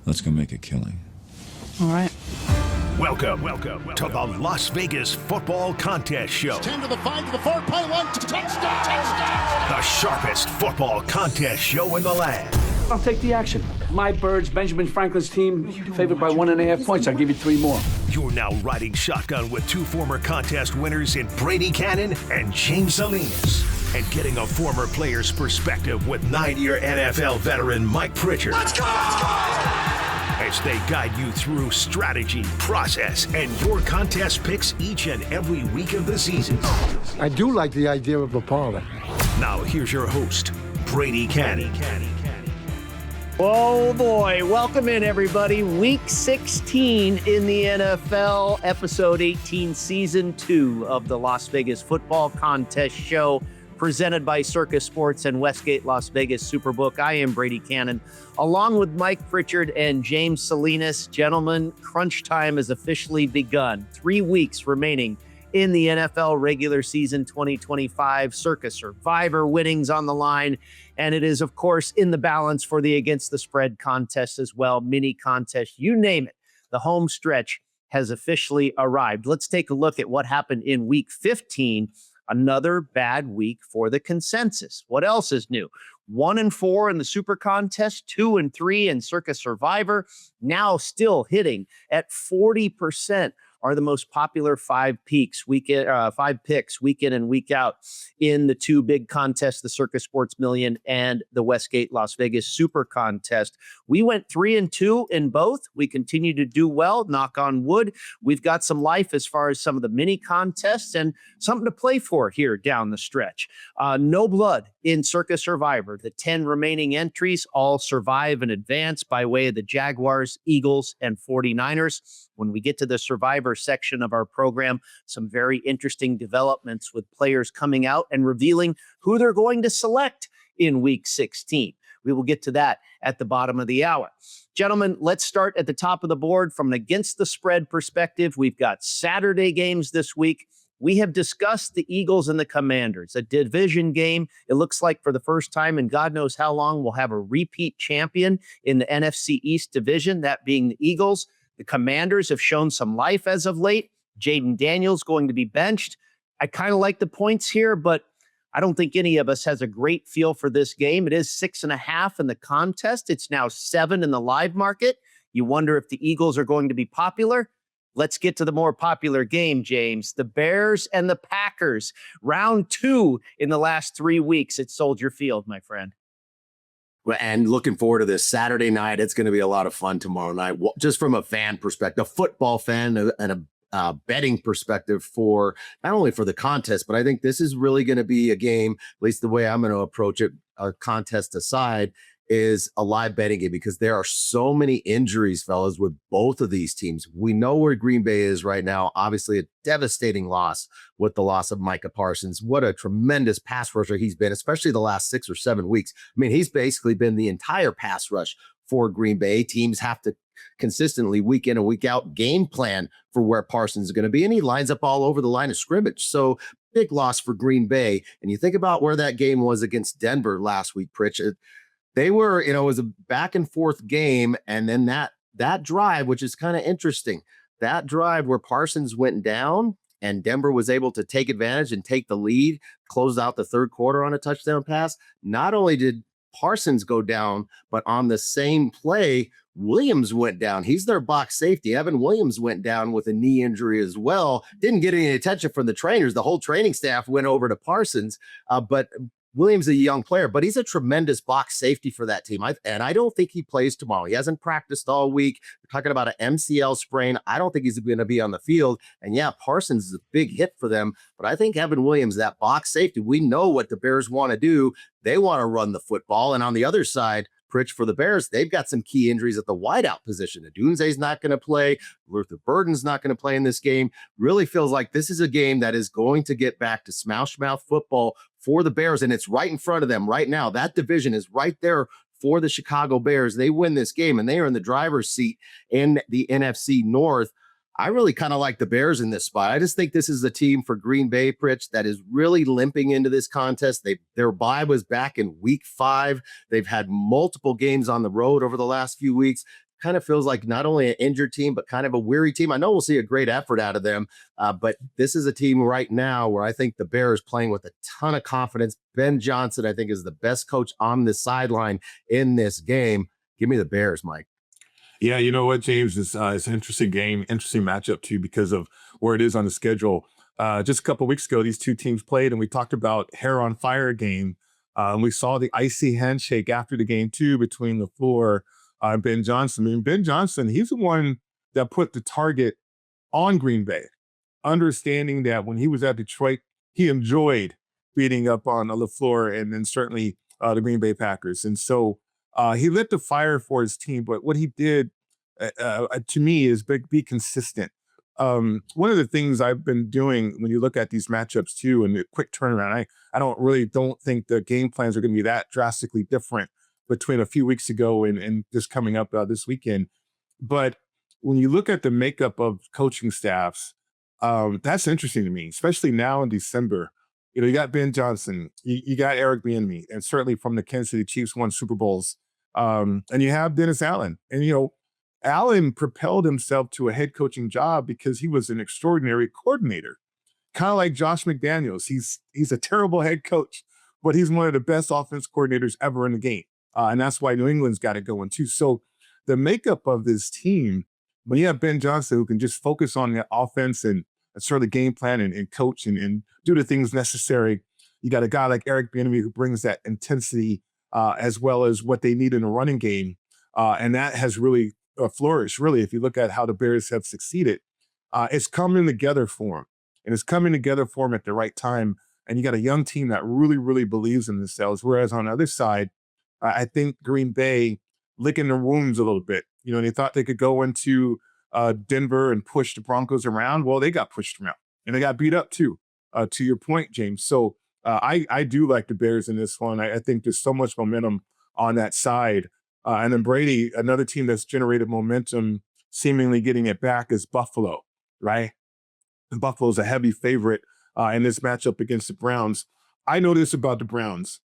Let's go make a killing. All right. Welcome to the Las Vegas Football Contest Show. 10 to the 5 to the 4, pylon, touchdown! The sharpest football contest show in the land. I'll take the action. My Birds, Benjamin Franklin's team, favored by 1.5 points. I'll give you 3 more. You're now riding shotgun with 2 former contest winners in Brady, Kannon and James Salinas. And getting a former player's perspective with 9-year NFL veteran Mike Pritchard. Let's go! As they guide you through strategy, process, and your contest picks each and every week of the season. I do like the idea of a parlay. Now here's your host, Brady Kannon. Oh boy, welcome in everybody. Week 16 in the NFL, episode 18, season 2 of the Las Vegas Football Contest Show, presented by Circa Sports and Westgate Las Vegas SuperBook. I am Brady Kannon, along with Mike Pritchard and James Salinas. Gentlemen, crunch time has officially begun. 3 weeks remaining in the NFL regular season 2025. Circa Survivor winnings on the line. And it is, of course, in the balance for the Against the Spread contest as well. Mini contest, you name it. The home stretch has officially arrived. Let's take a look at what happened in week 15. Another bad week for the consensus. What else is new? 1-4 in the SuperContest, 2-3 in Circa Survivor. Now still hitting at 40% are the most popular 5 picks week in and week out in the 2 big contests, the Circa Sports Million and the Westgate Las Vegas SuperContest. We went 3-2 in both. We continue to do well, knock on wood. We've got some life as far as some of the mini contests and something to play for here down the stretch. No blood in Circa Survivor. The 10 remaining entries all survive and advance by way of the Jaguars, Eagles, and 49ers. When we get to the Survivor section of our program, some very interesting developments with players coming out and revealing who they're going to select in week 16. We will get to that at the bottom of the hour. Gentlemen, let's start at the top of the board from an against the spread perspective. We've got Saturday games this week. We have discussed the Eagles and the Commanders, a division game. It looks like for the first time in God knows how long, we'll have a repeat champion in the NFC East division, that being the Eagles. The Commanders have shown some life as of late. Jaden Daniels going to be benched. I kind of like the points here, but I don't think any of us has a great feel for this game. It is 6.5 in the contest. It's now 7 in the live market. You wonder if the Eagles are going to be popular. Let's get to the more popular game, James. The Bears and the Packers. Round 2 in the last 3 weeks at Soldier Field, my friend. And looking forward to this Saturday night. It's going to be a lot of fun tomorrow night, just from a fan perspective, a football fan and a betting perspective for not only for the contest, but I think this is really going to be a game, at least the way I'm going to approach it, a contest aside, is a live betting game because there are so many injuries, fellas, with both of these teams. We know where Green Bay is right now. Obviously, a devastating loss with the loss of Micah Parsons. What a tremendous pass rusher he's been, especially the last 6 or 7 weeks. I mean, he's basically been the entire pass rush for Green Bay. Teams have to consistently, week in and week out, game plan for where Parsons is going to be, and he lines up all over the line of scrimmage. So big loss for Green Bay. And you think about where that game was against Denver last week, Pritchard. They were, it was a back and forth game. And then that drive, which is kind of interesting, that drive where Parsons went down and Denver was able to take advantage and take the lead, close out the third quarter on a touchdown pass. Not only did Parsons go down, but on the same play, Williams went down. He's their box safety. Evan Williams went down with a knee injury as well. Didn't get any attention from the trainers. The whole training staff went over to Parsons, but Williams is a young player, but he's a tremendous box safety for that team. And I don't think he plays tomorrow. He hasn't practiced all week. We're talking about an MCL sprain. I don't think he's going to be on the field. And yeah, Parsons is a big hit for them. But I think Evan Williams, that box safety, we know what the Bears want to do. They want to run the football. And on the other side, Pritch, for the Bears, they've got some key injuries at the wideout position. Adunze's not going to play. Luther Burden's not going to play in this game. Really feels like this is a game that is going to get back to smash mouth football for the Bears, and it's right in front of them right now. That division is right there for the Chicago Bears. They win this game, and they are in the driver's seat in the NFC North. I really kind of like the Bears in this spot. I just think this is a team for Green Bay, Pritch, that is really limping into this contest. Their bye was back in week 5. They've had multiple games on the road over the last few weeks. kind of feels like not only an injured team, but kind of a weary team. I know we'll see a great effort out of them, but this is a team right now where I think the Bears playing with a ton of confidence. Ben Johnson, I think, is the best coach on the sideline in this game. Give me the Bears, Mike. Yeah, you know what, James? It's an interesting game, interesting matchup, too, because of where it is on the schedule. Just a couple of weeks ago, these two teams played, and we talked about hair on fire game. And we saw the icy handshake after the game, too, between LaFleur and Ben Johnson. I mean, Ben Johnson, he's the one that put the target on Green Bay, understanding that when he was at Detroit, he enjoyed beating up on LaFleur and then certainly the Green Bay Packers. And so he lit the fire for his team. But what he did, to me, is be consistent. One of the things I've been doing when you look at these matchups, too, and the quick turnaround, I don't think the game plans are going to be that drastically different between a few weeks ago and just coming up this weekend. But when you look at the makeup of coaching staffs, that's interesting to me, especially now in December. You know, you got Ben Johnson, you got Eric Bieniemy, and certainly from the Kansas City Chiefs won Super Bowls. And you have Dennis Allen. And, you know, Allen propelled himself to a head coaching job because he was an extraordinary coordinator, kind of like Josh McDaniels. He's a terrible head coach, but he's one of the best offense coordinators ever in the game. And that's why New England's got it going too. So the makeup of this team, when you have Ben Johnson who can just focus on the offense and sort of game plan and coach and do the things necessary, you got a guy like Eric Bieniemy who brings that intensity as well as what they need in a running game. And that has really flourished, really, if you look at how the Bears have succeeded. It's coming together for them. And it's coming together for them at the right time. And you got a young team that really, really believes in themselves. Whereas on the other side, I think Green Bay licking their wounds a little bit. You know, they thought they could go into Denver and push the Broncos around. Well, they got pushed around. And they got beat up, too, to your point, James. So I do like the Bears in this one. I think there's so much momentum on that side. And then Brady, another team that's generated momentum, seemingly getting it back, is Buffalo, right? And Buffalo's a heavy favorite in this matchup against the Browns. I know this about the Browns.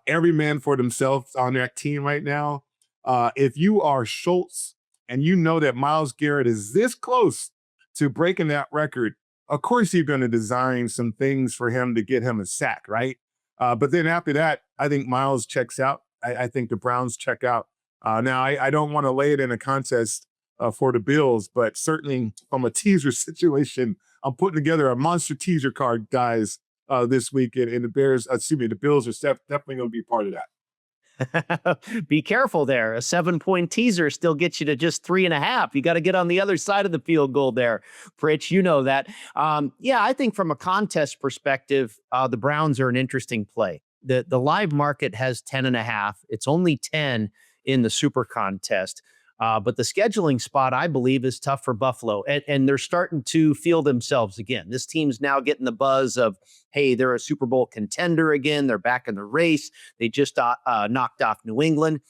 Every man for themselves on that team right now. If you are Schultz and you know that Myles Garrett is this close to breaking that record, of course you're going to design some things for him to get him a sack, right? But then after that, I think Myles checks out. I think the Browns check out. Now, I don't want to lay it in a contest for the Bills, but certainly from a teaser situation, I'm putting together a monster teaser card, guys, this week. And the Bills are definitely going to be part of that. Be careful there. A 7-point teaser still gets you to just 3.5. You got to get on the other side of the field goal there, Pritch. You know that. Yeah, I think from a contest perspective, the Browns are an interesting play. The live market has 10.5. It's only 10 in the SuperContest. But the scheduling spot, I believe, is tough for Buffalo. And they're starting to feel themselves again. This team's now getting the buzz of, hey, they're a Super Bowl contender again. They're back in the race. They just knocked off New England.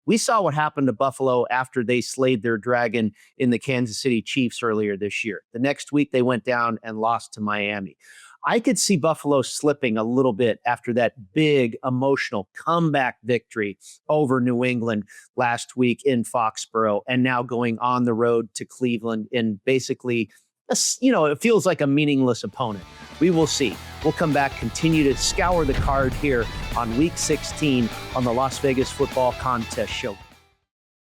We saw what happened to Buffalo after they slayed their dragon in the Kansas City Chiefs earlier this year. The next week, they went down and lost to Miami. I could see Buffalo slipping a little bit after that big emotional comeback victory over New England last week in Foxborough, and now going on the road to Cleveland in basically, it feels like a meaningless opponent. We will see. We'll come back, continue to scour the card here on Week 16 on the Las Vegas Football Contest Show.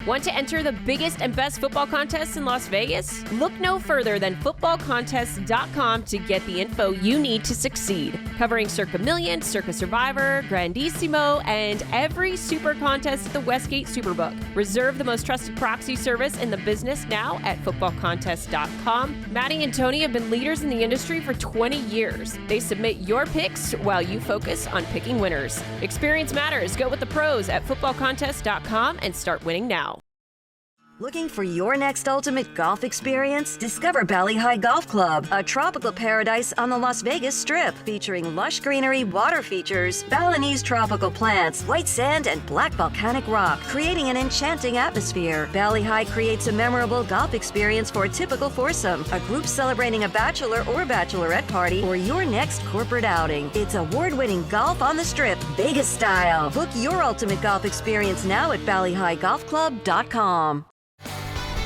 Want to enter the biggest and best football contests in Las Vegas? Look no further than footballcontest.com to get the info you need to succeed. Covering Circa Million, Circa Survivor, Grandissimo, and every super contest at the Westgate SuperBook. Reserve the most trusted proxy service in the business now at footballcontest.com. Maddie and Tony have been leaders in the industry for 20 years. They submit your picks while you focus on picking winners. Experience matters. Go with the pros at footballcontest.com and start winning now. Looking for your next ultimate golf experience? Discover Valley High Golf Club, a tropical paradise on the Las Vegas Strip, featuring lush greenery, water features, Balinese tropical plants, white sand, and black volcanic rock, creating an enchanting atmosphere. Valley High creates a memorable golf experience for a typical foursome, a group celebrating a bachelor or bachelorette party, or your next corporate outing. It's award-winning golf on the Strip, Vegas style. Book your ultimate golf experience now at valleyhighgolfclub.com.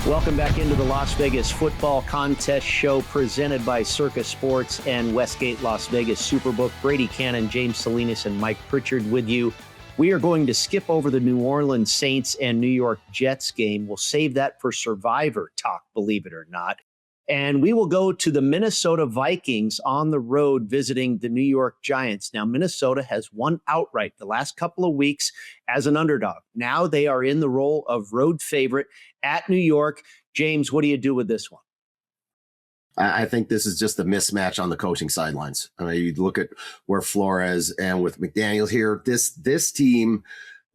Welcome back into the Las Vegas Football Contest Show presented by Circa Sports and Westgate Las Vegas SuperBook. Brady, Kannon, James Salinas, and Mike Pritchard with you. We are going to skip over the New Orleans Saints and New York Jets game. We'll save that for Survivor talk, believe it or not. And we will go to the Minnesota Vikings on the road visiting the New York Giants. Now, Minnesota has won outright the last couple of weeks as an underdog. Now they are in the role of road favorite at New York. James, what do you do with this one? I think this is just a mismatch on the coaching sidelines. I mean, you look at where Flores and with McDaniels here, this team,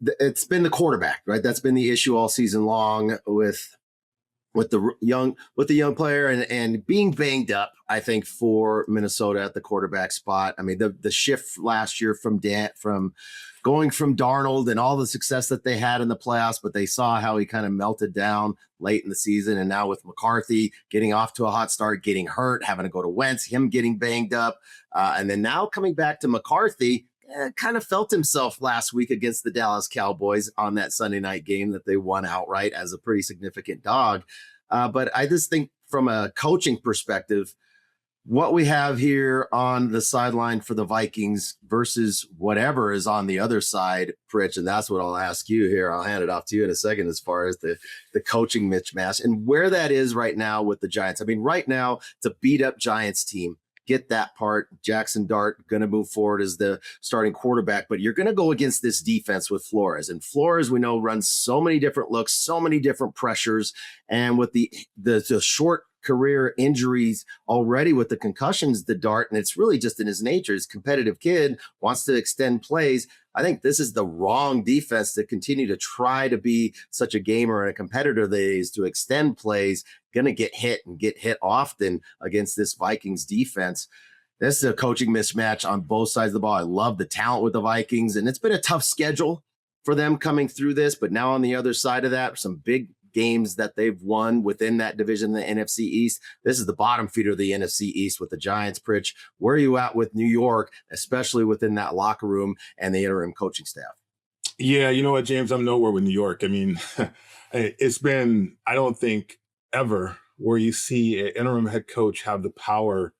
it's been the quarterback, right? That's been the issue all season long with the young player and being banged up, I think, for Minnesota at the quarterback spot. I mean, the shift last year from going from Darnold and all the success that they had in the playoffs, but they saw how he kind of melted down late in the season. And now with McCarthy getting off to a hot start, getting hurt, having to go to Wentz, him getting banged up. And then now coming back to McCarthy, kind of felt himself last week against the Dallas Cowboys on that Sunday night game that they won outright as a pretty significant dog. But I just think from a coaching perspective, what we have here on the sideline for the Vikings versus whatever is on the other side, Pritch, and that's what I'll ask you here. I'll hand it off to you in a second as far as the coaching mismatch and where that is right now with the Giants. I mean, right now, it's a beat-up Giants team. Get that part. Jackson Dart going to move forward as the starting quarterback, but you're going to go against this defense with Flores. And Flores, we know, runs so many different looks, so many different pressures. And with the short career injuries already with the concussions, the Dart, and it's really just in his nature, he's a competitive kid, wants to extend plays. I think this is the wrong defense to continue to try to be such a gamer and a competitor that is to extend plays, going to get hit and get hit often against this Vikings defense. This is a coaching mismatch on both sides of the ball. I love the talent with the Vikings, and it's been a tough schedule for them coming through this, but now on the other side of that, some big games that they've won within that division, the NFC East. This is the bottom feeder of the NFC East with the Giants. Pritch, where are you at with New York, especially within that locker room and the interim coaching staff? Yeah, you know what, James? I'm nowhere with New York. I mean, it's been, I don't think ever where you see an interim head coach have the power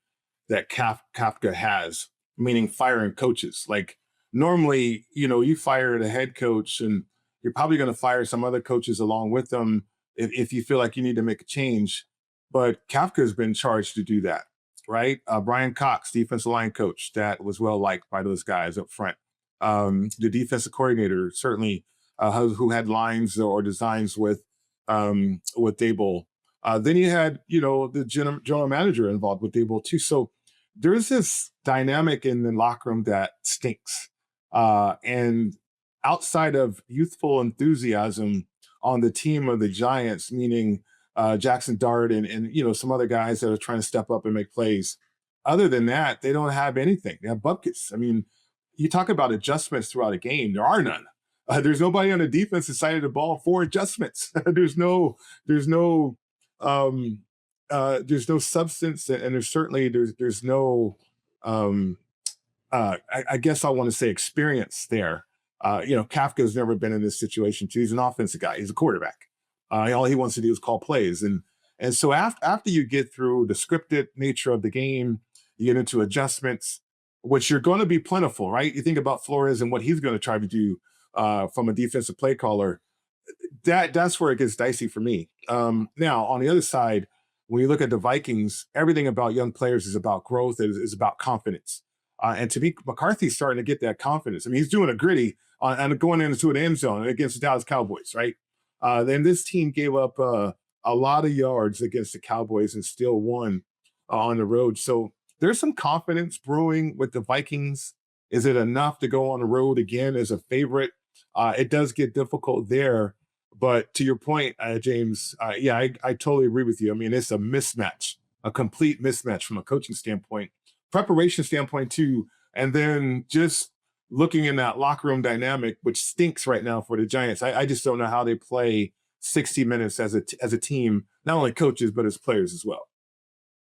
that Kafka has, meaning firing coaches. Like normally, you fire the head coach and you're probably going to fire some other coaches along with them if you feel like you need to make a change. But Kafka has been charged to do that, right? Brian Cox, defensive line coach, that was well liked by those guys up front. The defensive coordinator, certainly, who had lines or designs with Daboll. Then you had, the general manager involved with Daboll too. So there's this dynamic in the locker room that stinks. And outside of youthful enthusiasm on the team of the Giants, meaning Jackson Dart and some other guys that are trying to step up and make plays. Other than that, they don't have anything. They have buckets. I mean, you talk about adjustments throughout a game. There are none. There's nobody on the defensive side of the ball for adjustments. There's no substance, and there's no I guess I want to say experience there. Kafka's never been in this situation too. He's an offensive guy. He's a quarterback. All he wants to do is call plays. And so after you get through the scripted nature of the game, you get into adjustments, which are going to be plentiful, right? You think about Flores and what he's going to try to do from a defensive play caller. That's where it gets dicey for me. Now, on the other side, when you look at the Vikings, everything about young players is about growth, is about confidence. And to me, McCarthy's starting to get that confidence. I mean, he's doing a gritty and going into an end zone against the Dallas Cowboys, right? Then this team gave up a lot of yards against the Cowboys and still won on the road. So there's some confidence brewing with the Vikings. Is it enough to go on the road again as a favorite? It does get difficult there. But to your point, James, I totally agree with you. I mean, it's a mismatch, a complete mismatch from a coaching standpoint, preparation standpoint too, and then just looking in that locker room dynamic, which stinks right now for the Giants. I just don't know how they play 60 minutes as a team, not only coaches, but as players as well.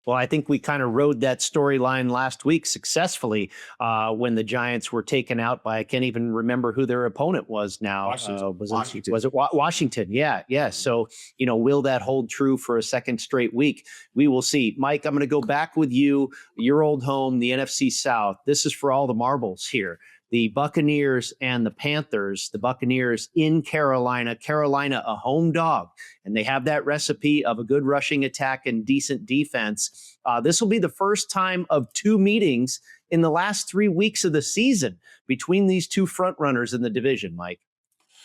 Well, I think we kind of rode that storyline last week successfully when the Giants were taken out by, I can't even remember who their opponent was now. Washington. Was it Washington? Yeah. So, will that hold true for a second straight week? We will see. Mike, I'm going to go back with you, your old home, the NFC South. This is for all the marbles here. The Buccaneers and the Panthers, the Buccaneers in Carolina, a home dog, and they have that recipe of a good rushing attack and decent defense. This will be the first time of two meetings in the last 3 weeks of the season between these two front runners in the division, Mike.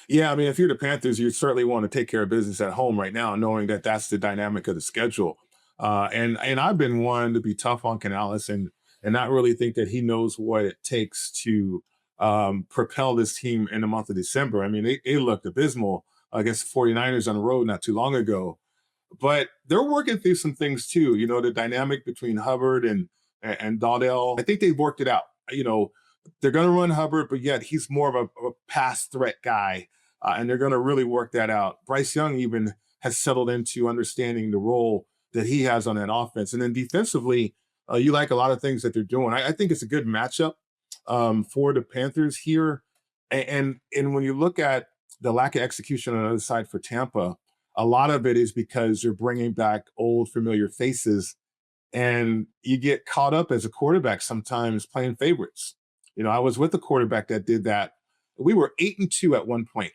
Yeah, I mean, if you're the Panthers, you certainly want to take care of business at home right now, knowing that that's the dynamic of the schedule. And I've been one to be tough on Canales and not really think that he knows what it takes to propel this team in the month of December. I mean, they looked abysmal against the 49ers on the road not too long ago. But they're working through some things too. The dynamic between Hubbard and Dowdell, I think they've worked it out. They're going to run Hubbard, but yet he's more of a pass threat guy, and they're going to really work that out. Bryce Young even has settled into understanding the role that he has on that offense. And then defensively, you like a lot of things that they're doing. I think it's a good matchup for the Panthers here. And when you look at the lack of execution on the other side for Tampa, a lot of it is because you're bringing back old familiar faces, and you get caught up as a quarterback sometimes playing favorites. I was with a quarterback that did that. We were 8-2 at one point.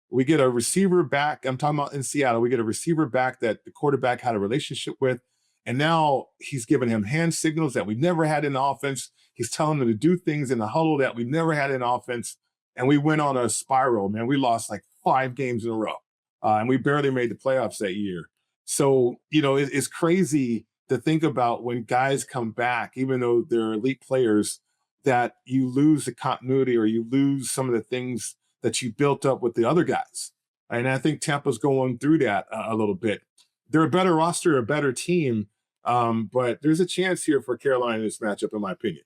We get a receiver back. I'm talking about in Seattle. We get a receiver back that the quarterback had a relationship with. And now he's giving him hand signals that we never had in the offense. He's telling him to do things in the huddle that we never had in offense. And we went on a spiral, man. We lost like 5 games in a row. And we barely made the playoffs that year. So, it's crazy to think about when guys come back, even though they're elite players, that you lose the continuity or you lose some of the things that you built up with the other guys. And I think Tampa's going through that a little bit. They're a better roster, a better team, but there's a chance here for Carolina in this matchup, in my opinion.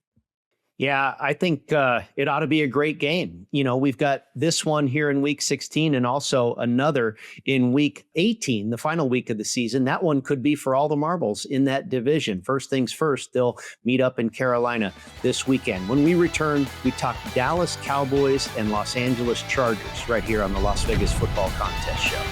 Yeah, I think it ought to be a great game. We've got this one here in week 16 and also another in week 18, the final week of the season. That one could be for all the marbles in that division. First things first, they'll meet up in Carolina this weekend. When we return, we talk Dallas Cowboys and Los Angeles Chargers right here on the Las Vegas Football Contest Show.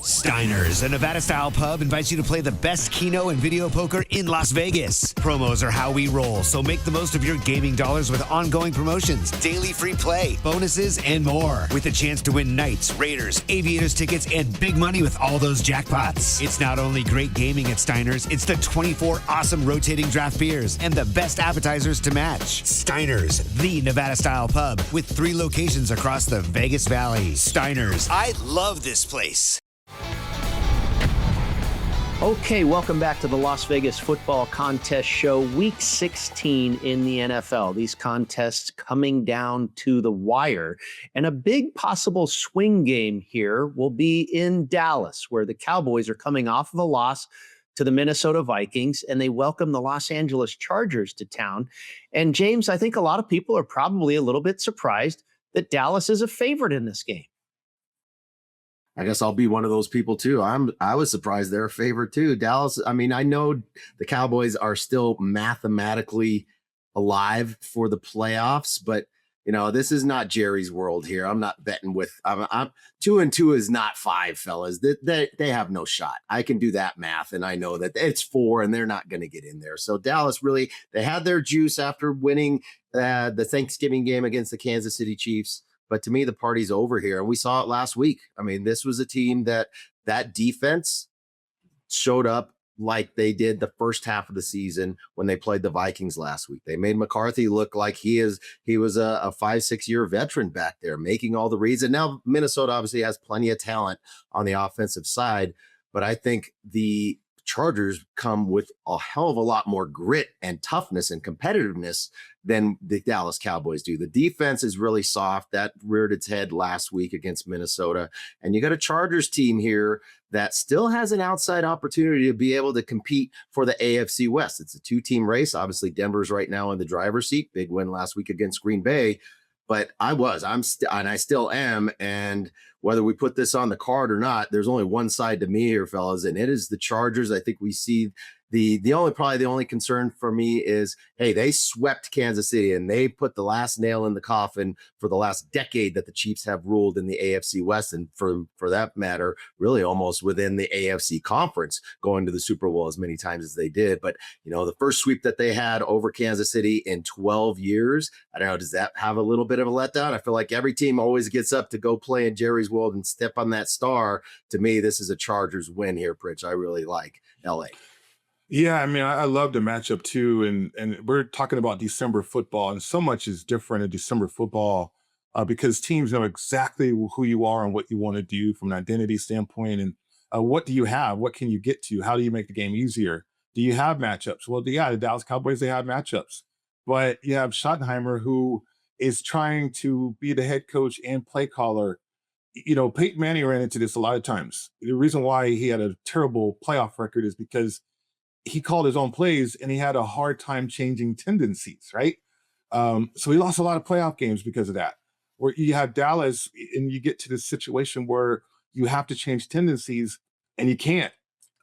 Steiner's, a Nevada-style pub, invites you to play the best keno and video poker in Las Vegas. Promos are how we roll, so make the most of your gaming dollars with ongoing promotions, daily free play, bonuses, and more. With a chance to win Knights, Raiders, Aviators tickets, and big money with all those jackpots. It's not only great gaming at Steiner's, it's the 24 awesome rotating draft beers and the best appetizers to match. Steiner's, the Nevada-style pub, with 3 locations across the Vegas Valley. Steiner's, I love this place. Okay, welcome back to the Las Vegas Football Contest Show, Week 16 in the NFL. These contests coming down to the wire. And a big possible swing game here will be in Dallas, where the Cowboys are coming off of a loss to the Minnesota Vikings, and they welcome the Los Angeles Chargers to town. And James, I think a lot of people are probably a little bit surprised that Dallas is a favorite in this game. I guess I'll be one of those people too. I was surprised they're a favorite too. Dallas, I mean, I know the Cowboys are still mathematically alive for the playoffs, but this is not Jerry's world here. I'm not betting with I'm 2-2 is not 5, fellas. They have no shot. I can do that math, and I know that it's 4 and they're not going to get in there. So Dallas really, they had their juice after winning the Thanksgiving game against the Kansas City Chiefs. But to me, the party's over here. And we saw it last week. I mean, this was a team that defense showed up like they did the first half of the season when they played the Vikings last week. They made McCarthy look like he was a 5-6 year veteran back there, making all the reads. And now Minnesota obviously has plenty of talent on the offensive side. But I think the Chargers come with a hell of a lot more grit and toughness and competitiveness than the Dallas Cowboys do. The defense is really soft. That reared its head last week against Minnesota. And you got a Chargers team here that still has an outside opportunity to be able to compete for the AFC West. It's a 2-team race. Obviously, Denver's right now in the driver's seat. Big win last week against Green Bay. But I still am. And whether we put this on the card or not, there's only one side to me here, fellas, and it is the Chargers. I think we see the only concern for me is, hey, they swept Kansas City and they put the last nail in the coffin for the last decade that the Chiefs have ruled in the AFC West, and for that matter, really almost within the AFC conference, going to the Super Bowl as many times as they did. But the first sweep that they had over Kansas City in 12 years, I don't know, does that have a little bit of a letdown? I feel like every team always gets up to go play in Jerry's World and step on that star. To me, this is a Chargers win here, Pritch. I really like LA. Yeah, I mean, I love the matchup too, and we're talking about December football, and so much is different in December football because teams know exactly who you are and what you want to do from an identity standpoint, and what do you have? What can you get to? How do you make the game easier? Do you have matchups? Well, yeah, the Dallas Cowboys, they have matchups, but you have Schottenheimer, who is trying to be the head coach and play caller. Peyton Manning ran into this a lot of times. The reason why he had a terrible playoff record is because he called his own plays and he had a hard time changing tendencies, right? So he lost a lot of playoff games because of that. Where you have Dallas and you get to this situation where you have to change tendencies and you can't.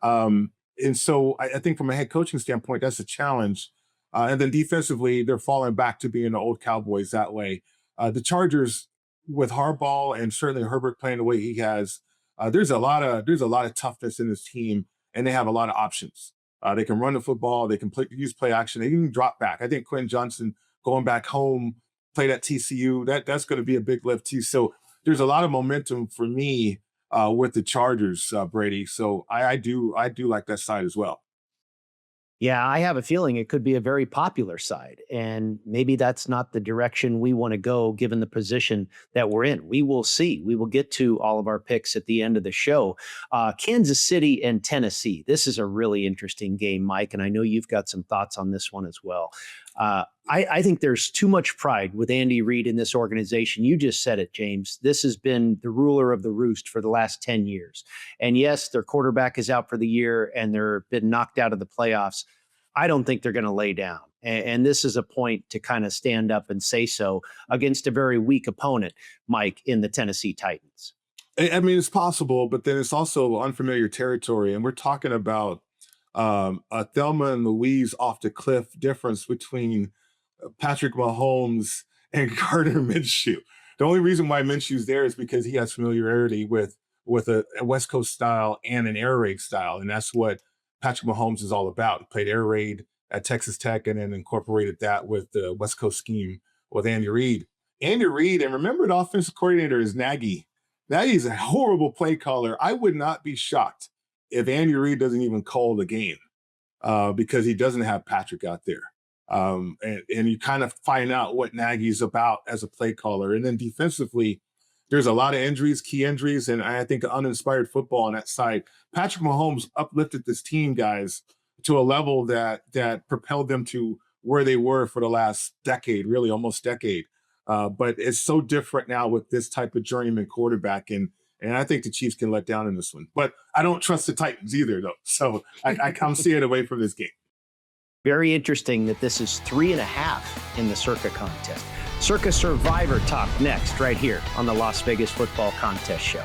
And so I think from a head coaching standpoint, that's a challenge. And then defensively, they're falling back to being the old Cowboys that way. The Chargers, with Harbaugh and certainly Herbert playing the way he has, there's a lot of toughness in this team, and they have a lot of options. They can run the football. They can use play action. They can drop back. I think Quentin Johnson going back home, played at TCU, that's going to be a big lift too. So there's a lot of momentum for me with the Chargers, Brady. So I do like that side as well. Yeah, I have a feeling it could be a very popular side, and maybe that's not the direction we want to go given the position that we're in. We will see. We will get to all of our picks at the end of the show. Kansas City and Tennessee. This is a really interesting game, Mike, and I know you've got some thoughts on this one as well. I think there's too much pride with Andy Reid in this organization. You just said it, James. This has been the ruler of the roost for the last 10 years. And yes, their quarterback is out for the year and they're been knocked out of the playoffs. I don't think they're going to lay down. And this is a point to kind of stand up and say so against a very weak opponent, Mike, in the Tennessee Titans. I mean, it's possible, but then it's also unfamiliar territory. And we're talking about a Thelma and Louise off the cliff difference between Patrick Mahomes and Gardner Minshew. The only reason why Minshew's there is because he has familiarity with a West Coast style and an air raid style. And that's what Patrick Mahomes is all about. He played air raid at Texas Tech and then incorporated that with the West Coast scheme with Andy Reid. Andy Reid, and remember the offensive coordinator is Nagy. Nagy's a horrible play caller. I would not be shocked if Andy Reid doesn't even call the game because he doesn't have Patrick out there. And you kind of find out what Nagy's about as a play caller. And then defensively, there's a lot of injuries, key injuries, and I think uninspired football on that side. Patrick Mahomes uplifted this team, guys, to a level that propelled them to where they were for the last decade, really almost decade. But it's so different now with this type of journeyman quarterback, and I think the Chiefs can let down in this one. But I don't trust the Titans either, though. So I come steering away from this game. Very interesting that this is 3.5 in the Circa contest. Circa Survivor talk next, right here on the Las Vegas Football Contest Show.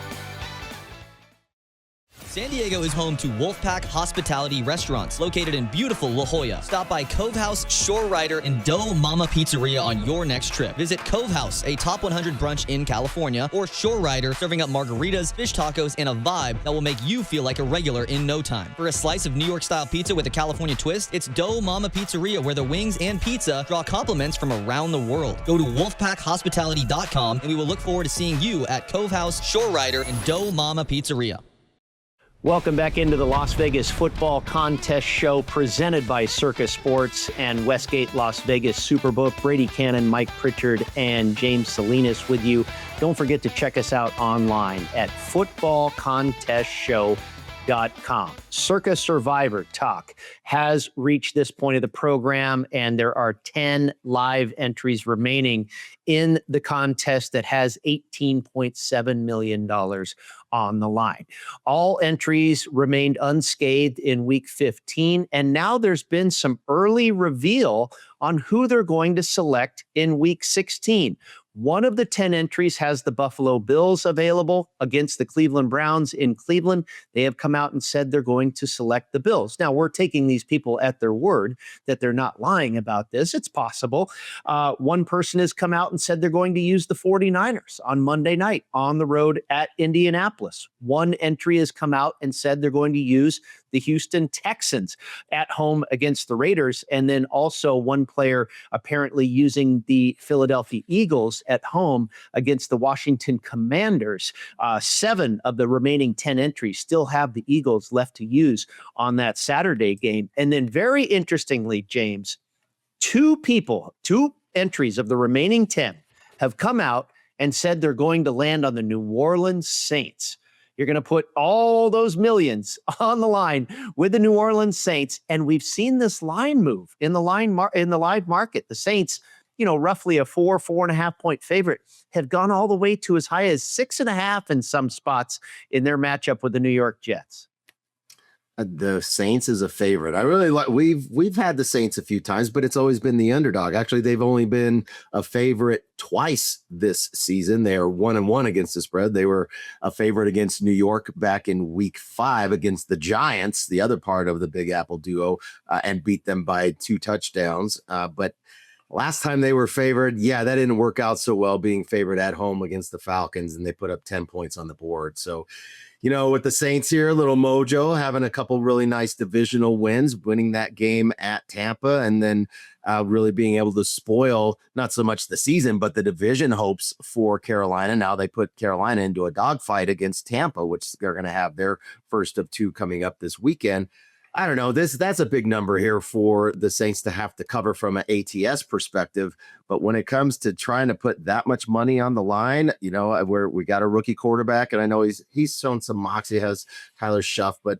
San Diego is home to Wolfpack Hospitality Restaurants, located in beautiful La Jolla. Stop by Cove House, Shore Rider, and Dough Mama Pizzeria on your next trip. Visit Cove House, a top 100 brunch in California, or Shore Rider, serving up margaritas, fish tacos, and a vibe that will make you feel like a regular in no time. For a slice of New York-style pizza with a California twist, it's Dough Mama Pizzeria, where the wings and pizza draw compliments from around the world. Go to wolfpackhospitality.com, and we will look forward to seeing you at Cove House, Shore Rider, and Dough Mama Pizzeria. Welcome back into the Las Vegas Football Contest Show, presented by Circa Sports and Westgate Las Vegas SuperBook. Brady Kannon, Mike Pritchard, and James Salinas with you. Don't forget to check us out online at footballcontestshow.com. Circa Survivor talk has reached this point of the program, and there are 10 live entries remaining in the contest that has $18.7 million on the line. All entries remained unscathed in week 15, and now there's been some early reveal on who they're going to select in week 16. One of the 10 entries has the Buffalo Bills available against the Cleveland Browns in Cleveland. They have come out and said they're going to select the Bills. Now, we're taking these people at their word that they're not lying about this. It's possible. One person has come out and said they're going to use the 49ers on Monday night on the road at Indianapolis. One entry has come out and said they're going to use the Houston Texans at home against the Raiders. And then also one player apparently using the Philadelphia Eagles at home against the Washington Commanders. 7 of the remaining 10 entries still have the Eagles left to use on that Saturday game. And then very interestingly, James, 2 entries of the remaining 10 have come out and said they're going to land on the New Orleans Saints. You're going to put all those millions on the line with the New Orleans Saints. And we've seen this line move in the live market. The Saints, roughly a 4.5 point favorite, have gone all the way to as high as 6.5 in some spots in their matchup with the New York Jets. The Saints is a favorite. I really like. We've had the Saints a few times, but it's always been the underdog. Actually, they've only been a favorite twice this season. They are 1-1 against the spread. They were a favorite against New York back in Week 5 against the Giants, the other part of the Big Apple duo, and beat them by 2 touchdowns. But last time they were favored, that didn't work out so well, being favored at home against the Falcons, and they put up 10 points on the board. So, with the Saints here, a little mojo, having a couple really nice divisional wins, winning that game at Tampa, and then really being able to spoil not so much the season, but the division hopes for Carolina. Now they put Carolina into a dogfight against Tampa, which they're going to have their first of 2 coming up this weekend. I don't know. That's a big number here for the Saints to have to cover from an ATS perspective. But when it comes to trying to put that much money on the line, where we got a rookie quarterback, and I know he's shown some moxie, has Tyler Schuff, but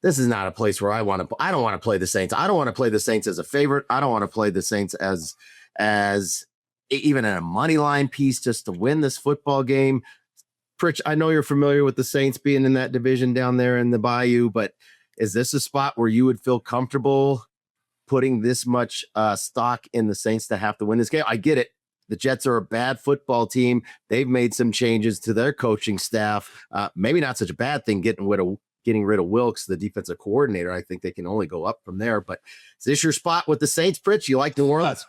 this is not a place where I don't want to play the Saints. I don't want to play the Saints as a favorite. I don't want to play the Saints as even in a money line piece just to win this football game. Pritch, I know you're familiar with the Saints being in that division down there in the Bayou, but is this a spot where you would feel comfortable putting this much stock in the Saints to have to win this game? I get it. The Jets are a bad football team. They've made some changes to their coaching staff. Maybe not such a bad thing getting rid of Wilkes, the defensive coordinator. I think they can only go up from there. But is this your spot with the Saints, Pritch? You like New Orleans?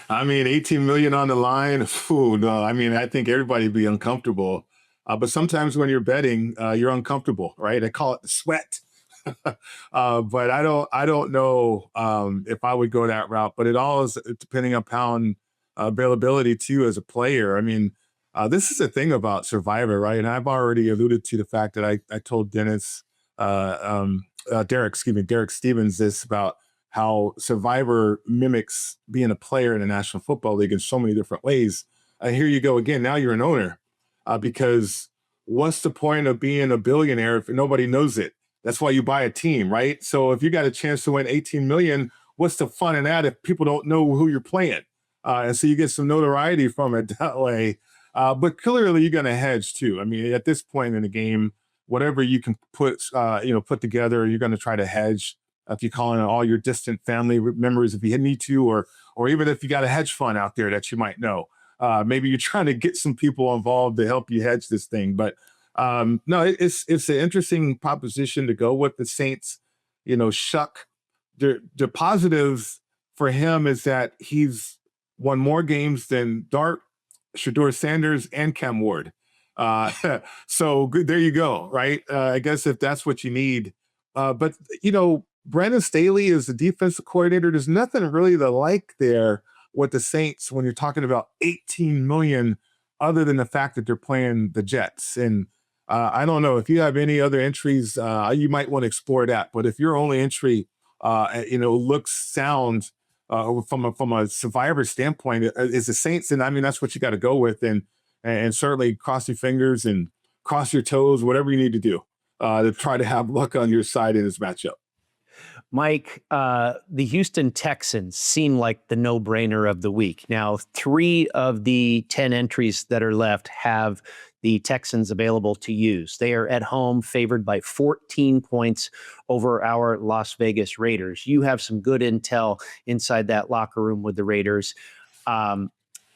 I mean, 18 million on the line. No. I mean, I think everybody would be uncomfortable. But sometimes when you're betting, you're uncomfortable, right? I call it the sweat. But I don't know if I would go that route, but it all is depending upon availability too as a player. I mean, this is the thing about Survivor, right? And I've already alluded to the fact that I told Derek Stevens this about how Survivor mimics being a player in the National Football League in so many different ways. Here you go again. Now you're an owner because what's the point of being a billionaire if nobody knows it? That's why you buy a team, right? So if you got a chance to win 18 million, what's the fun in that if people don't know who you're playing? And so you get some notoriety from it that way. But clearly you're going to hedge too. I mean, at this point in the game, whatever you can put together, you're going to try to hedge. If you call in all your distant family members, if you need to, or even if you got a hedge fund out there that you might know, maybe you're trying to get some people involved to help you hedge this thing. But no, it's an interesting proposition to go with the Saints. Shuck. The positive for him is that he's won more games than Dart, Shedeur Sanders, and Cam Ward. So good. There you go. Right. I guess if that's what you need. But Brandon Staley is the defensive coordinator. There's nothing really to like there with the Saints when you're talking about 18 million, other than the fact that they're playing the Jets. And I don't know if you have any other entries, you might want to explore that. But if your only entry, looks sound from a Survivor standpoint, is the Saints, and I mean that's what you got to go with, and certainly cross your fingers and cross your toes, whatever you need to do to try to have luck on your side in this matchup. Mike, the Houston Texans seem like the no-brainer of the week. Now, 3 of the 10 entries that are left have the Texans available to use. They are at home favored by 14 points over our Las Vegas Raiders. You have some good intel inside that locker room with the Raiders.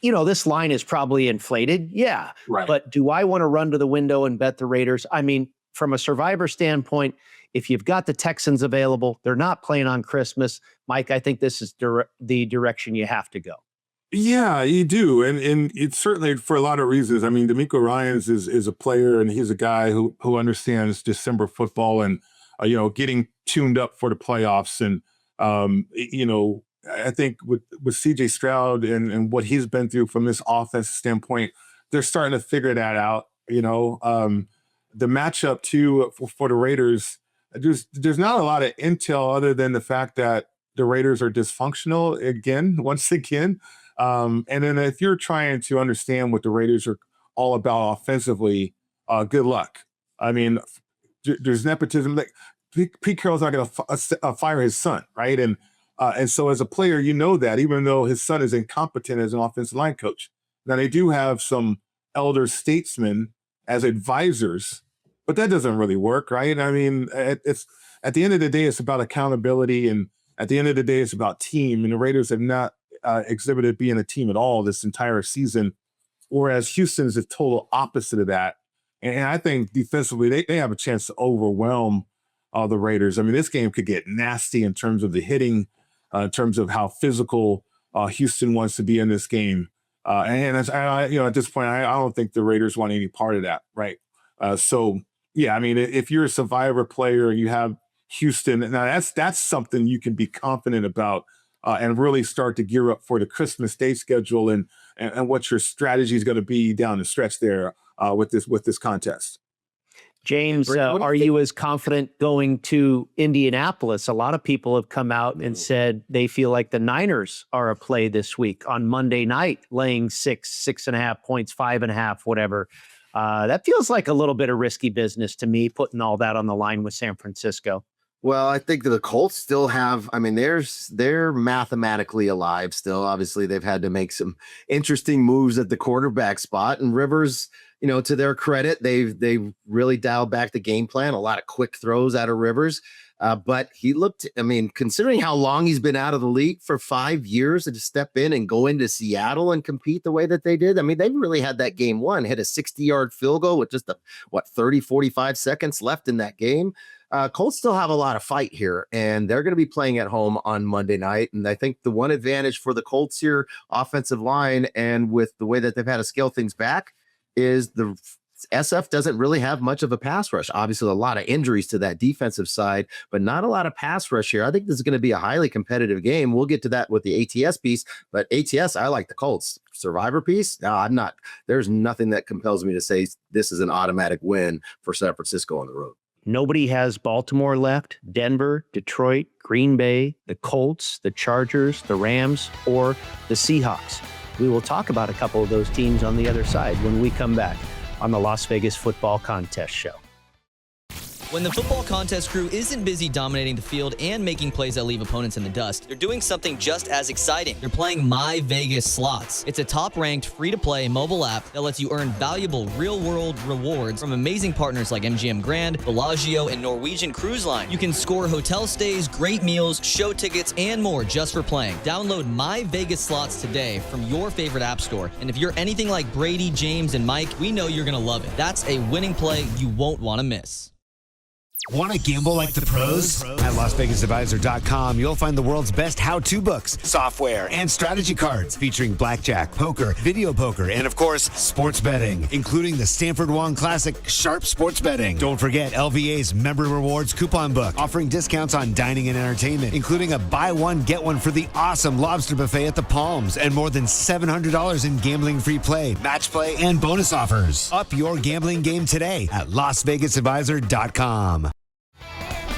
this line is probably inflated. Yeah. Right. But do I want to run to the window and bet the Raiders? I mean, from a Survivor standpoint, if you've got the Texans available, they're not playing on Christmas. Mike, I think this is the direction you have to go. Yeah, you do. And it's certainly for a lot of reasons. I mean, D'Amico Ryans is a player, and he's a guy who understands December football and, getting tuned up for the playoffs. And, I think with CJ Stroud and what he's been through from this offensive standpoint, they're starting to figure that out. The matchup too for the Raiders, there's not a lot of intel other than the fact that the Raiders are dysfunctional once again. And then if you're trying to understand what the Raiders are all about offensively, good luck. I mean, there's nepotism. Like Pete Carroll's not going to fire his son, right? And so as a player, that even though his son is incompetent as an offensive line coach. Now they do have some elder statesmen as advisors, but that doesn't really work, right? I mean, it's at the end of the day, it's about accountability, and at the end of the day, it's about team. And the Raiders have not exhibited being a team at all this entire season, whereas Houston is the total opposite of that. And I think defensively, they have a chance to overwhelm the Raiders. I mean, this game could get nasty in terms of the hitting, in terms of how physical Houston wants to be in this game. And at this point, I don't think the Raiders want any part of that, right? So, yeah, I mean, if you're a Survivor player and you have Houston, now that's something you can be confident about and really start to gear up for the Christmas Day schedule and what your strategy is going to be down the stretch there with this contest. James, are you as confident going to Indianapolis? A lot of people have come out and said they feel like the Niners are a play this week on Monday night, laying 6.5 points, 5.5, whatever. That feels like a little bit of risky business to me, putting all that on the line with San Francisco. Well, I think the Colts still have, they're mathematically alive still. Obviously, they've had to make some interesting moves at the quarterback spot, and Rivers, to their credit, they've really dialed back the game plan, a lot of quick throws out of Rivers. But he looked, considering how long he's been out of the league for 5 years, to step in and go into Seattle and compete the way that they did. They really had that game won, hit a 60-yard field goal with just 45 seconds left in that game. Colts still have a lot of fight here, and they're going to be playing at home on Monday night. And I think the one advantage for the Colts here, offensive line, and with the way that they've had to scale things back, is the SF doesn't really have much of a pass rush. Obviously, a lot of injuries to that defensive side, but not a lot of pass rush here. I think this is going to be a highly competitive game. We'll get to that with the ATS piece, but ATS, I like the Colts. Survivor piece? No, I'm not. There's nothing that compels me to say this is an automatic win for San Francisco on the road. Nobody has Baltimore left, Denver, Detroit, Green Bay, the Colts, the Chargers, the Rams, or the Seahawks. We will talk about a couple of those teams on the other side when we come back on the Las Vegas Football Contest Show. When the football contest crew isn't busy dominating the field and making plays that leave opponents in the dust, they're doing something just as exciting. They're playing My Vegas Slots. It's a top-ranked, free-to-play mobile app that lets you earn valuable real-world rewards from amazing partners like MGM Grand, Bellagio, and Norwegian Cruise Line. You can score hotel stays, great meals, show tickets, and more just for playing. Download My Vegas Slots today from your favorite app store. And if you're anything like Brady, James, and Mike, we know you're going to love it. That's a winning play you won't want to miss. Want to gamble like the pros? At LasVegasAdvisor.com, you'll find the world's best how-to books, software, and strategy cards featuring blackjack, poker, video poker, and of course, sports betting, including the Stanford Wong Classic Sharp Sports Betting. Don't forget LVA's Member Rewards coupon book, offering discounts on dining and entertainment, including a buy one, get one for the awesome lobster buffet at the Palms, and more than $700 in gambling-free play, match play, and bonus offers. Up your gambling game today at LasVegasAdvisor.com.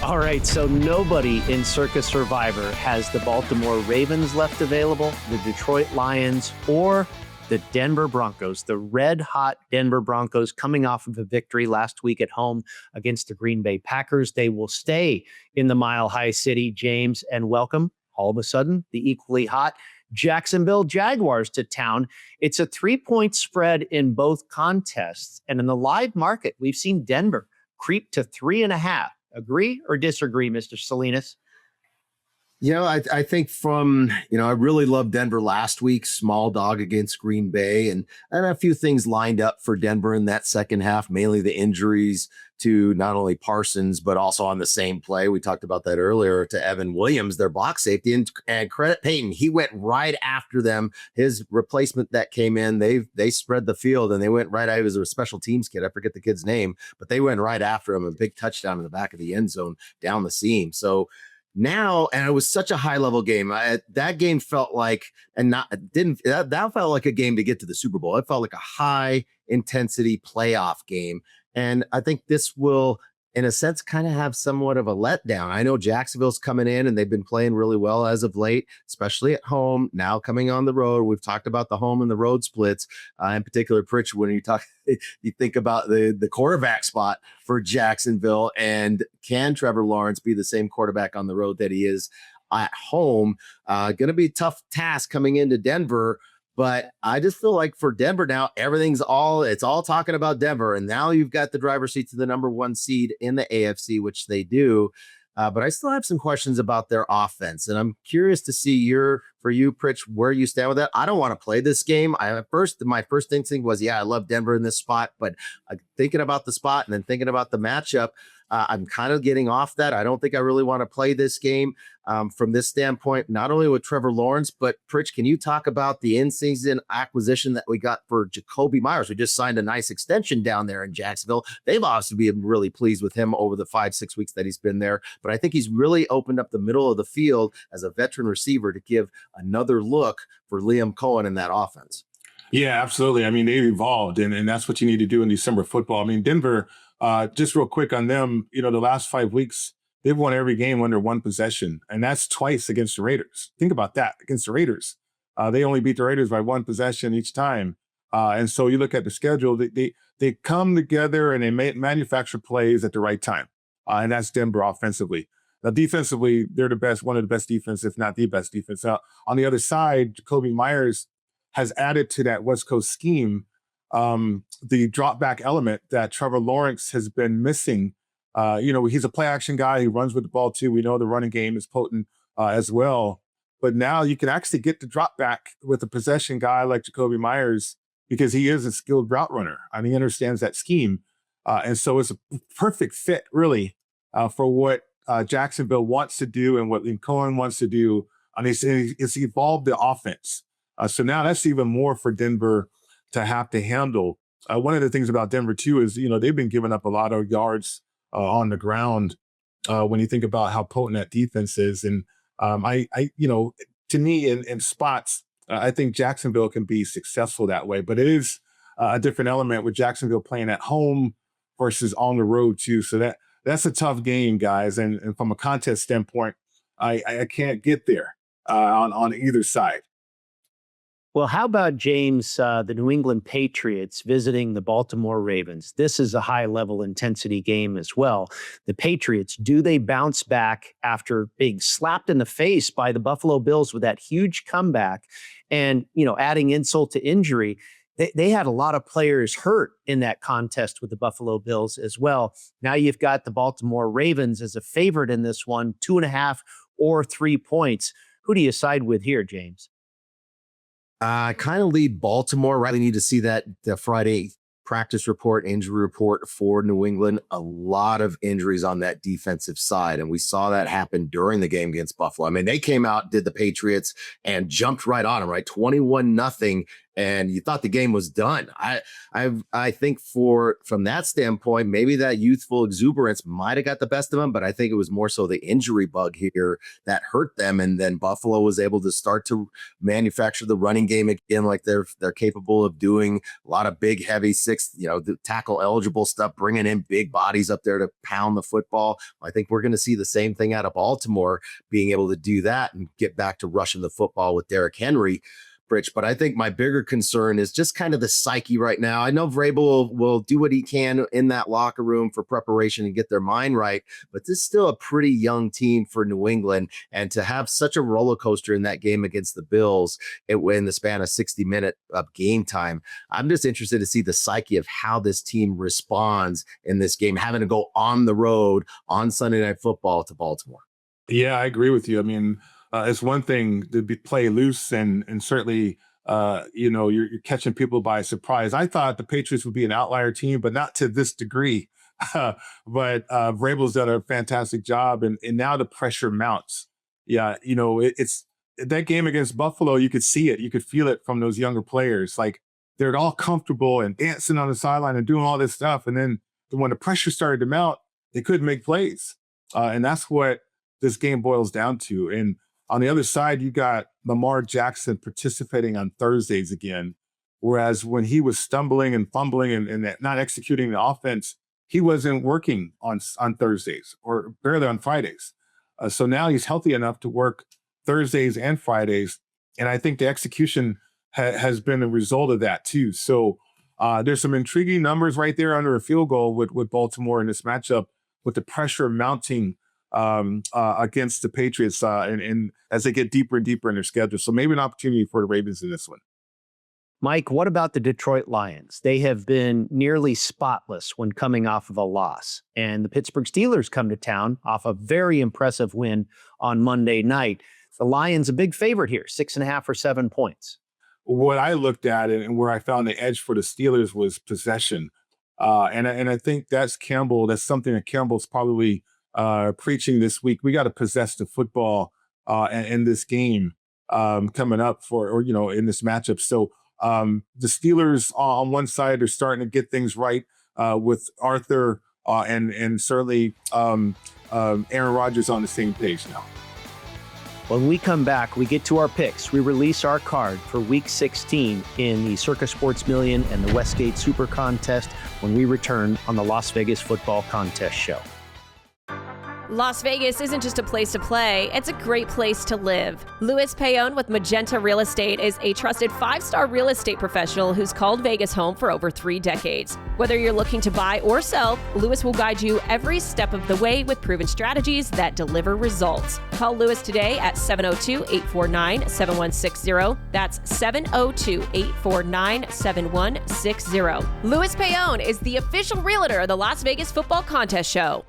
All right, so nobody in Circa Survivor has the Baltimore Ravens left available, the Detroit Lions, or the Denver Broncos, the red-hot Denver Broncos coming off of a victory last week at home against the Green Bay Packers. They will stay in the Mile High City, James, and welcome, all of a sudden, the equally hot Jacksonville Jaguars to town. It's a 3-point spread in both contests, and in the live market, we've seen Denver creep to 3.5. Agree or disagree, Mr. Salinas? I think I really loved Denver last week, small dog against Green Bay, and a few things lined up for Denver in that second half, mainly the injuries to not only Parsons, but also on the same play. We talked about that earlier to Evan Williams, their box safety, and credit Peyton. He went right after them. His replacement that came in, they spread the field and they went right. I was a special teams kid. I forget the kid's name, but they went right after him. A big touchdown in the back of the end zone down the seam. So now, and it was such a high level game. That game felt like, that felt like a game to get to the Super Bowl. It felt like a high intensity playoff game. And I think this will, in a sense, kind of have somewhat of a letdown. I know Jacksonville's coming in and they've been playing really well as of late, especially at home. Now coming on the road, we've talked about the home and the road splits. In particular, Pritchard, when you think about the quarterback spot for Jacksonville, and can Trevor Lawrence be the same quarterback on the road that he is at home? Going to be a tough task coming into Denver. But I just feel like for Denver now, it's all talking about Denver. And now you've got the driver's seat to the number 1 seed in the AFC, which they do. But I still have some questions about their offense. And I'm curious to see for you, Pritch, where you stand with that. I don't want to play this game. My first instinct was, I love Denver in this spot. But thinking about the spot and then thinking about the matchup, I'm kind of getting off that. I don't think I really want to play this game from this standpoint, not only with Trevor Lawrence, but Pritch, can you talk about the in-season acquisition that we got for Jacoby Myers? We just signed a nice extension down there in Jacksonville. They've obviously been really pleased with him over the 5-6 weeks that he's been there. But I think he's really opened up the middle of the field as a veteran receiver to give another look for Liam Cohen in that offense. Yeah, absolutely. I mean, they've evolved, and that's what you need to do in December football. I mean, Denver, just real quick on them, the last 5 weeks, they've won every game under 1 possession, and that's twice against the Raiders. Think about that. Against the Raiders, they only beat the Raiders by 1 possession each time. And so you look at the schedule, they come together and they manufacture plays at the right time. And that's Denver offensively. Now, defensively, they're one of the best defense, if not the best defense. On the other side, Jacoby Myers has added to that West Coast scheme the drop back element that Trevor Lawrence has been missing. He's a play action guy. He runs with the ball too. We know the running game is potent as well. But now you can actually get the drop back with a possession guy like Jacoby Myers because he is a skilled route runner and he understands that scheme. And so it's a perfect fit, really, for what Jacksonville wants to do and what Liam Cohen wants to do. And it's evolved the offense. So now that's even more for Denver to have to handle. One of the things about Denver, too, is, they've been giving up a lot of yards on the ground when you think about how potent that defense is. And to me, in spots, I think Jacksonville can be successful that way. But it is a different element with Jacksonville playing at home versus on the road, too. So that's a tough game, guys. And from a contest standpoint, I can't get there on either side. Well, how about, James, the New England Patriots visiting the Baltimore Ravens? This is a high-level intensity game as well. The Patriots, do they bounce back after being slapped in the face by the Buffalo Bills with that huge comeback? And, adding insult to injury, they had a lot of players hurt in that contest with the Buffalo Bills as well. Now you've got the Baltimore Ravens as a favorite in this one, 2.5 or 3 points. Who do you side with here, James? Kind of lead Baltimore. Right, we need to see the Friday practice report, injury report for New England. A lot of injuries on that defensive side, and we saw that happen during the game against Buffalo. I mean, they came out, did the Patriots, and jumped right on them, right? 21-0. And you thought the game was done. I think from that standpoint, maybe that youthful exuberance might have got the best of them, but I think it was more so the injury bug here that hurt them. And then Buffalo was able to start to manufacture the running game again, like they're capable of doing. A lot of big, heavy the tackle eligible stuff, bringing in big bodies up there to pound the football. I think we're going to see the same thing out of Baltimore, being able to do that and get back to rushing the football with Derrick Henry. But I think my bigger concern is just kind of the psyche right now. I know Vrabel will do what he can in that locker room for preparation and get their mind right, but this is still a pretty young team for New England. And to have such a roller coaster in that game against the Bills in the span of 60 minutes of game time, I'm just interested to see the psyche of how this team responds in this game, having to go on the road on Sunday Night Football to Baltimore. Yeah, I agree with you. I mean, it's one thing to play loose and certainly, you're catching people by surprise. I thought the Patriots would be an outlier team, but not to this degree. But Vrabel's done a fantastic job, and now the pressure mounts. Yeah, it's that game against Buffalo. You could see it, you could feel it from those younger players. Like they're all comfortable and dancing on the sideline and doing all this stuff, and then when the pressure started to mount, they couldn't make plays, and that's what this game boils down to. And on the other side, you got Lamar Jackson participating on Thursdays again, whereas when he was stumbling and fumbling and not executing the offense, he wasn't working on Thursdays or barely on Fridays. So now he's healthy enough to work Thursdays and Fridays. And I think the execution has been a result of that too. So there's some intriguing numbers right there under a field goal with Baltimore in this matchup, with the pressure mounting against the Patriots and as they get deeper and deeper in their schedule. So maybe an opportunity for the Ravens in this one. Mike, what about the Detroit Lions? They have been nearly spotless when coming off of a loss. And the Pittsburgh Steelers come to town off a very impressive win on Monday night. The Lions a big favorite here, 6.5 or 7 points. What I looked at and where I found the edge for the Steelers was possession. And I think that's Campbell. That's something that Campbell's probably preaching this week. We got to possess the football in this game coming up in this matchup. So the Steelers on one side are starting to get things right with Arthur and certainly Aaron Rodgers on the same page now. When we come back, we get to our picks. We release our card for Week 16 in the Circa Sports Million and the Westgate SuperContest when we return on the Las Vegas Football Contest Show. Las Vegas isn't just a place to play, it's a great place to live. Louis Payon with Magenta Real Estate is a trusted 5-star real estate professional who's called Vegas home for over 3 decades. Whether you're looking to buy or sell, Louis will guide you every step of the way with proven strategies that deliver results. Call Louis today at 702-849-7160. That's 702-849-7160. Louis Payon is the official realtor of the Las Vegas Football Contest Show.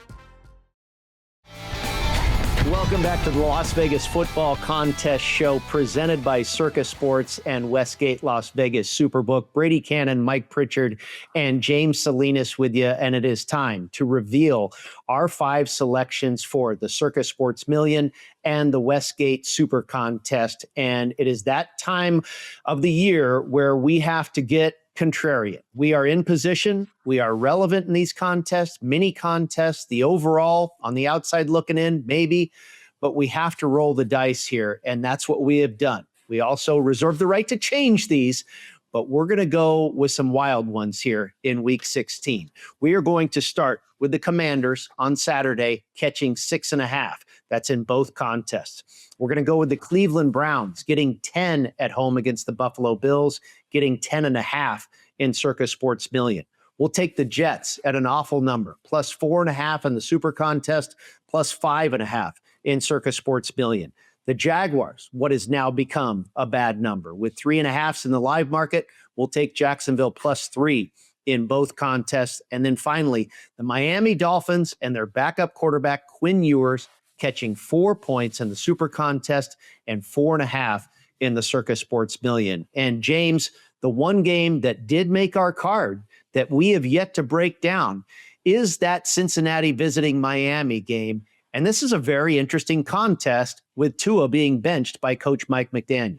Welcome back to the Las Vegas Football Contest Show presented by Circa Sports and Westgate Las Vegas SuperBook. Brady Kannon, Mike Pritchard, and James Salinas with you. And it is time to reveal our 5 selections for the Circa Sports Million and the Westgate SuperContest. And it is that time of the year where we have to get contrarian. We are in position. We are relevant in these contests, mini contests, the overall on the outside looking in, maybe, but we have to roll the dice here. And that's what we have done. We also reserve the right to change these, but we're going to go with some wild ones here in Week 16. We are going to start with the Commanders on Saturday catching 6.5. That's in both contests. We're going to go with the Cleveland Browns getting 10 at home against the Buffalo Bills, getting 10.5 in Circa Sports Million. We'll take the Jets at an awful number, plus 4.5 in the Super Contest, plus 5.5 in Circa Sports Million. The Jaguars, what has now become a bad number, with 3.5s in the live market, we'll take Jacksonville plus 3 in both contests. And then finally, the Miami Dolphins and their backup quarterback, Quinn Ewers, catching 4 points in the Super Contest and 4.5 in the Circa Sports Million. And James, the one game that did make our card that we have yet to break down is that Cincinnati visiting Miami game. And this is a very interesting contest with Tua being benched by Coach Mike McDaniel.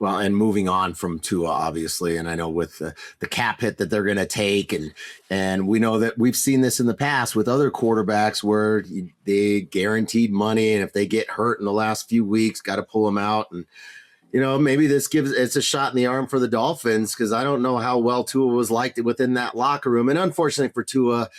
Well, and moving on from Tua, obviously, and I know with the cap hit that they're going to take, and we know that we've seen this in the past with other quarterbacks where they guaranteed money, and if they get hurt in the last few weeks, got to pull them out. And maybe it's a shot in the arm for the Dolphins, because I don't know how well Tua was liked within that locker room. And unfortunately for Tua,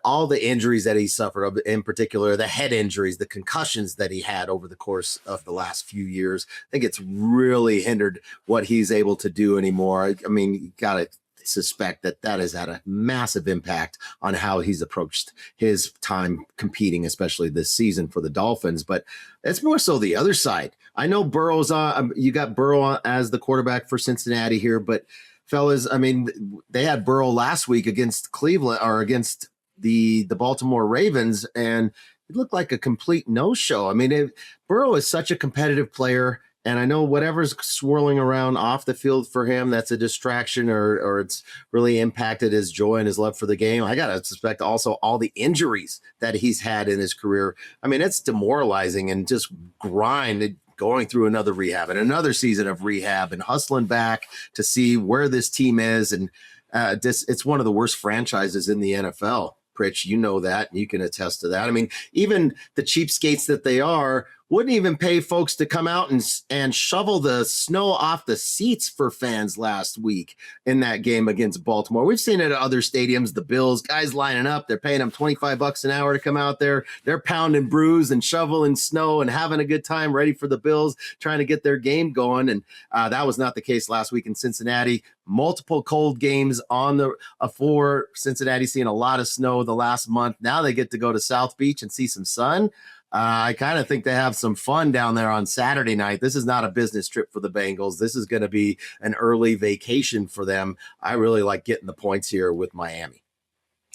all the injuries that he suffered, in particular, the head injuries, the concussions that he had over the course of the last few years, I think it's really hindered what he's able to do anymore. I mean, you got to suspect that has had a massive impact on how he's approached his time competing, especially this season for the Dolphins. But it's more so the other side. I know Burrow's you got Burrow as the quarterback for Cincinnati here, but fellas, I mean, they had Burrow last week against Cleveland or against the Baltimore Ravens, and it looked like a complete no-show. I mean, Burrow is such a competitive player, and I know whatever's swirling around off the field for him, that's a distraction or it's really impacted his joy and his love for the game. I got to suspect also all the injuries that he's had in his career. I mean, it's demoralizing and just grind going through another rehab and another season of rehab and hustling back to see where this team is. And it's one of the worst franchises in the NFL. Pritch, you know that. You can attest to that. I mean, even the cheapskates that they are wouldn't even pay folks to come out and shovel the snow off the seats for fans last week in that game against Baltimore. We've seen it at other stadiums, the Bills, guys lining up. They're paying them $25 an hour to come out there. They're pounding brews and shoveling snow and having a good time, ready for the Bills, trying to get their game going. And that was not the case last week in Cincinnati. Multiple cold games on the for Cincinnati, seeing a lot of snow the last month. Now they get to go to South Beach and see some sun. I kind of think they have some fun down there on Saturday night. This is not a business trip for the Bengals. This is going to be an early vacation for them. I really like getting the points here with Miami.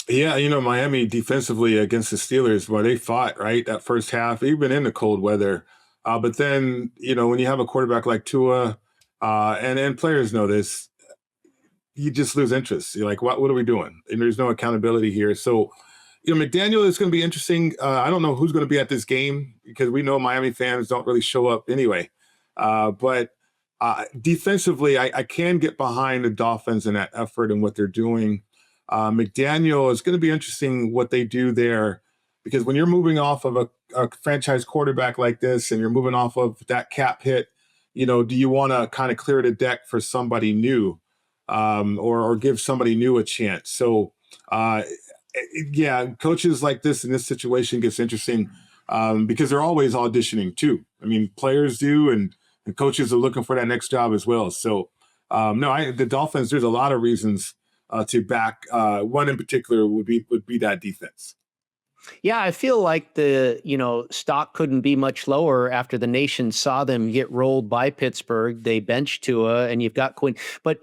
Yeah, Miami defensively against the Steelers, well, they fought, right, that first half, even in the cold weather. But then, when you have a quarterback like Tua, and players know this, you just lose interest. You're like, what are we doing? And there's no accountability here. So, McDaniel is going to be interesting. I don't know who's going to be at this game because we know Miami fans don't really show up anyway. But defensively, I can get behind the Dolphins and that effort and what they're doing. McDaniel is going to be interesting what they do there because when you're moving off of a franchise quarterback like this and you're moving off of that cap hit, do you want to kind of clear the deck for somebody new or give somebody new a chance? So, yeah, coaches like this in this situation gets interesting because they're always auditioning too. I mean, players do, and coaches are looking for that next job as well. So, the Dolphins. There's a lot of reasons to back. One in particular would be that defense. Yeah, I feel like the stock couldn't be much lower after the nation saw them get rolled by Pittsburgh. They benched Tua, and you've got Quinn, but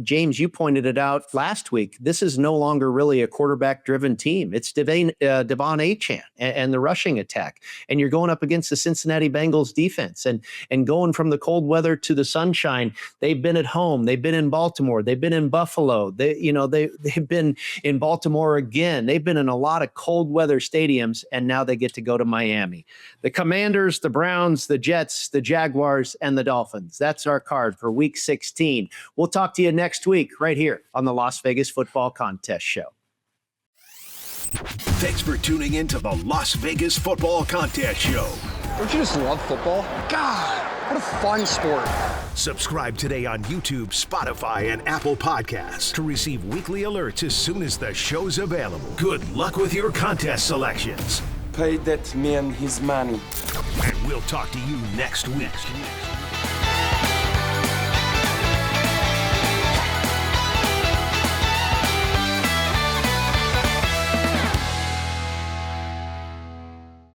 James, you pointed it out last week. This is no longer really a quarterback-driven team. It's Devon Achane and the rushing attack. And you're going up against the Cincinnati Bengals defense and going from the cold weather to the sunshine. They've been at home. They've been in Baltimore. They've been in Buffalo. They've been in Baltimore again. They've been in a lot of cold weather stadiums, and now they get to go to Miami. The Commanders, the Browns, the Jets, the Jaguars, and the Dolphins. That's our card for Week 16. We'll talk to you next week right here on the Las Vegas Football Contest Show. Thanks for tuning in to the Las Vegas Football Contest Show. Don't you just love football? God, what a fun sport. Subscribe today on YouTube, Spotify, and Apple Podcasts to receive weekly alerts as soon as the show's available. Good luck with your contest selections. Pay that man his money. And we'll talk to you next week.